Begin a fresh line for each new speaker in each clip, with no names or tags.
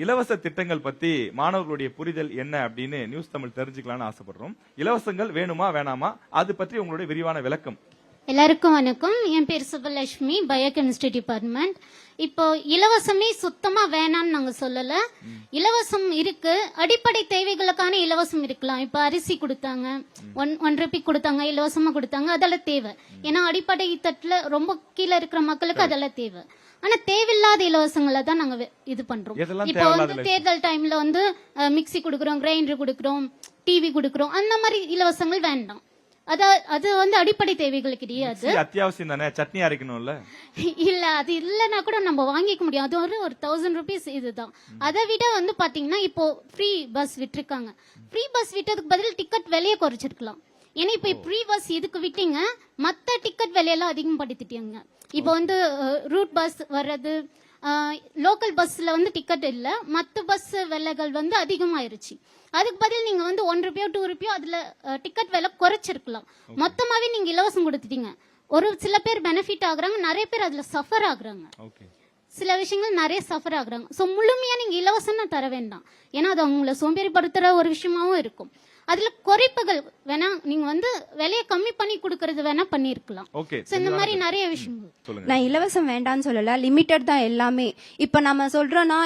இலவச திட்டங்கள் பத்தி மாணவர்களுடைய புரிதல் என்ன அப்படின்னு நியூஸ் தமிழ் தெரிஞ்சுக்கலாம்னு ஆசைப்படுறோம். இலவசங்கள் வேணுமா வேணாமா, அது பற்றி உங்களுடைய விரிவான விளக்கம்.
எல்லாருக்கும் வணக்கம். என் பேர் சுபலட்சுமி, பயோகெமிஸ்ட்ரி டிபார்ட்மெண்ட். இப்போ இலவசமே சுத்தமா வேணாம்னு நாங்க சொல்லல. இலவசம் இருக்கு, அடிப்படை தேவைகளுக்கான இலவசம் இருக்கலாம். இப்ப அரிசி கொடுத்தாங்க, 1 ரூபாய் கொடுத்தாங்க, இலவசமா கொடுத்தாங்க, அதெல்லாம் தேவை. ஏன்னா அடிப்படை தட்டுல ரொம்ப கீழே இருக்கிற மக்களுக்கு அதெல்லாம் தேவை. ஆனா தேவையில்லாத இலவசங்களை தான் நாங்க இது பண்றோம். இப்போ வந்து தேர்தல் டைம்ல வந்து மிக்சி கொடுக்குறோம், கிரைண்டர் கொடுக்குறோம், டிவி கொடுக்குறோம், அந்த மாதிரி இலவசங்கள் வேண்டாம். அது வந்து அடிப்படை தேவைகள் கிடையாது.
அத்தியாவசியம் தானே, சட்னி அரைக்கணும்ல.
இல்ல அது இல்லன்னா கூட நம்ம வாங்கிக்க முடியும். அது ஒரு 1000 ரூபீஸ் இதுதான். அதை விட வந்து பாத்தீங்கன்னா இப்போ ஃப்ரீ பஸ் விட்டுருக்காங்க. ஃப்ரீ பஸ் விட்டதுக்கு பதில் டிக்கெட் விலையை குறைச்சிருக்கலாம். ஏன்னா இப்ப ஃப்ரீ பஸ் இதுக்கு விட்டீங்க, மத்த டிக்கெட் விலையெல்லாம் அதிகப்படுத்திட்டீங்க. இப்போ வந்து ரூட் பஸ் வர்றது, லோக்கல் பஸ்ல வந்து டிக்கெட் இல்ல, மத்த பஸ் விலைகள் வந்து அதிகமாயிருச்சு. அதுக்கு பதில் நீங்க வந்து 1 ரூபாயோ 2 ரூபாயோ அதுல டிக்கெட் விலை குறைச்சிருக்கலாம். மொத்தமாவே நீங்க இலவசம் கொடுத்துட்டீங்க. ஒரு சில பேர் பெனிஃபிட் ஆகுறாங்க, நிறைய பேர் அதுல சஃபர் ஆகுறாங்க. சில விஷயங்கள் நிறைய சஃபர் ஆகுறாங்க. சோ முழுமையா நீங்க இலவசம் தர வேண்டாம். ஏன்னா அது அவங்கள சோம்பேறிப்படுத்துற ஒரு விஷயமாவும் இருக்கும். அதுல குறைப்புகள் வேணா, நீங்க வந்து விலையை கம்மி பண்ணி கொடுக்கறது வேணா பண்ணிருக்கலாம். இந்த மாதிரி நிறைய விஷயங்கள்.
நான் இலவசம் வேண்டாம்னு சொல்லல, லிமிட்டட் தான் எல்லாமே. இப்ப நம்ம சொல்றோம்னா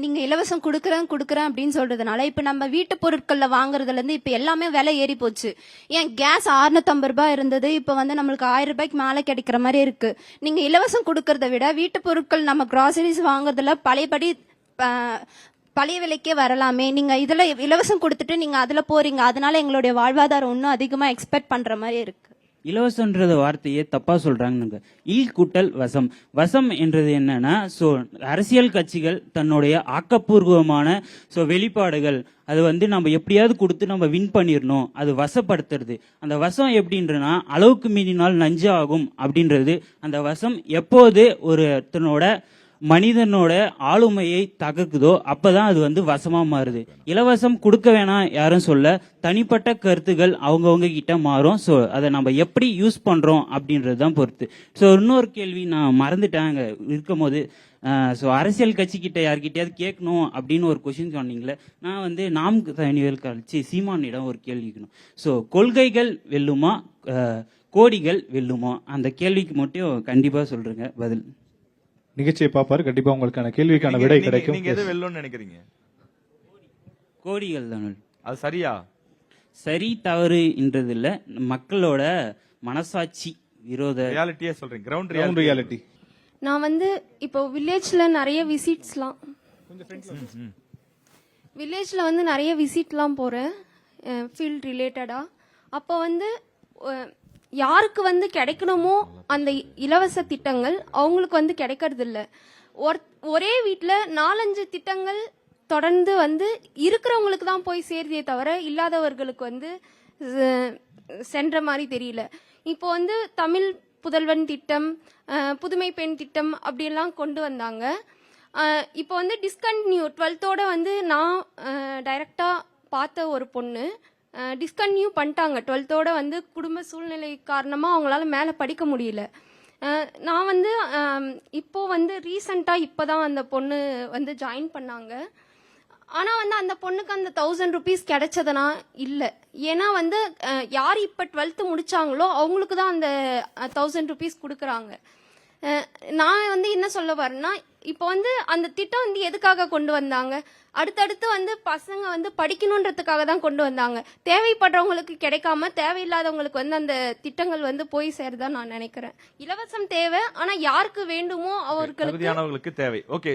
நீங்க இலவசம் குடுக்கறேன் அப்படின்னு சொல்றதுனால இப்ப நம்ம வீட்டு பொருட்கள்ல வாங்குறதுல இருந்து இப்ப எல்லாமே விலை ஏறி போச்சு. ஏன் கேஸ் 650 ரூபாய் இருந்தது, இப்ப வந்து நம்மளுக்கு 1000 ரூபாய்க்கு மேல கிடைக்கிற மாதிரி இருக்கு. நீங்க இலவசம் கொடுக்கறத விட வீட்டு பொருட்கள் நம்ம கிராசரிஸ் வாங்குறதுல பழைய விலைக்கே வரலாமே. நீங்க இதுல இலவசம் கொடுத்துட்டு நீங்க அதுல போறீங்க, அதனால எங்களுடைய வாழ்வாதாரம் இன்னும் அதிகமா எக்ஸ்பெக்ட் பண்ற மாதிரி இருக்கு.
இலவசம்ன்றது வார்த்தையே தப்பா சொல்றாங்க. கூட்டல் வசம். வசம் என்றது என்னன்னா, அரசியல் கட்சிகள் தன்னுடைய ஆக்கப்பூர்வமான வெளிப்பாடுகள் அது வந்து நம்ம எப்படியாவது கொடுத்து நம்ம வின் பண்ணிடணும், அது வசப்படுத்துறது. அந்த வசம் எப்படின்றனா, அளவுக்கு மீறினால் நஞ்சு ஆகும் அப்படின்றது. அந்த வசம் எப்போது ஒருத்தனோட மனிதனோட ஆளுமையை தகக்குதோ அப்பதான் அது வந்து வசமா மாறுது. இலவசம் கொடுக்க வேணாம் யாரும் சொல்ல, தனிப்பட்ட கருத்துகள் அவங்கவுங்க கிட்ட மாறும். ஸோ அதை நம்ம எப்படி யூஸ் பண்றோம் அப்படின்றது தான் பொறுத்து. ஸோ இன்னொரு கேள்வி நான் மறந்துட்டேன் அங்க இருக்கும் போது. ஸோ அரசியல் கட்சி கிட்ட யார்கிட்டயாவது கேட்கணும் அப்படின்னு ஒரு கொஸ்டின் சொன்னீங்களே, நான் வந்து நாம் தனிவேல் கட்சி சீமானிடம் ஒரு கேள்வி கேட்கணும். ஸோ கொள்கைகள் வெல்லுமா, கோடிகள் வெல்லுமா? அந்த கேள்விக்கு மட்டும் கண்டிப்பா சொல்றேங்க பதில்.
நிகழ்ச்சியை பாப்பாரு, கண்டிப்பா உங்களுக்கான கேள்விக்கான விடை கிடைக்கும்.
நீங்க எது வெல்லும்னு நினைக்கிறீங்க?
கோடிகள் தான்.
அது சரியா?
சரி தவறு என்றது இல்ல, மக்களோட மனசாட்சி விரோத
ரியாலிட்டியே சொல்றீங்க, கிரவுண்ட்
ரியாலிட்டி.
நான் வந்து இப்போ வில்லேஜ்ல நிறைய விசிட்லாம் போறேன், ஃபீல்ட் ரிலேட்டடா. அப்போ வந்து யாருக்கு வந்து கிடைக்கணுமோ அந்த இலவச திட்டங்கள் அவங்களுக்கு வந்து கிடைக்கிறது இல்ல. ஒரே வீட்டுல 4-5 திட்டங்கள் தொடர்ந்து வந்து இருக்கிறவங்களுக்கு தான் போய் சேருதே தவிர இல்லாதவர்களுக்கு வந்து சென்ற மாதிரி தெரியல. இப்போ வந்து தமிழ் புதல்வன் திட்டம், புதுமை பெண் திட்டம் அப்படியெல்லாம் கொண்டு வந்தாங்க. இப்போ வந்து டிஸ்கண்டினியூ 12th வந்து நான் டைரக்டா பார்த்த ஒரு பொண்ணு டிஸ்கன்டினியூ பண்ணிட்டாங்க. 12th வந்து குடும்ப சூழ்நிலை காரணமா அவங்களால மேல படிக்க முடியல. நான் வந்து இப்போ வந்து ரீசெண்டா இப்பதான் அந்த பொண்ணு வந்து ஜாயின் பண்ணாங்க. ஆனா வந்து அந்த பொண்ணுக்கு அந்த 1000 ரூபீஸ் கிடைச்சதுனா இல்ல. ஏன்னா வந்து யார் இப்ப 12th முடிச்சாங்களோ அவங்களுக்கு தான் அந்த 1000 ரூபீஸ் கொடுக்கறாங்க. நான் வந்து என்ன சொல்ல வரேன்னா, இப்போ வந்து அந்த திட்டம் வந்து எதுக்காக கொண்டு வந்தாங்க? அடுத்தடுத்து வந்து பசங்க வந்து படிக்கணுன்றதுக்காக தான் கொண்டு வந்தாங்க. தேவைப்படுறவங்களுக்கு கிடைக்காம தேவையில்லாதவங்களுக்கு வந்து அந்த திட்டங்கள் வந்து போய் சேருதா நான் நினைக்கிறேன். இலவசம் தேவை, ஆனா யாருக்கு வேண்டுமோ அவர்களுக்கு
தேவை. ஓகே.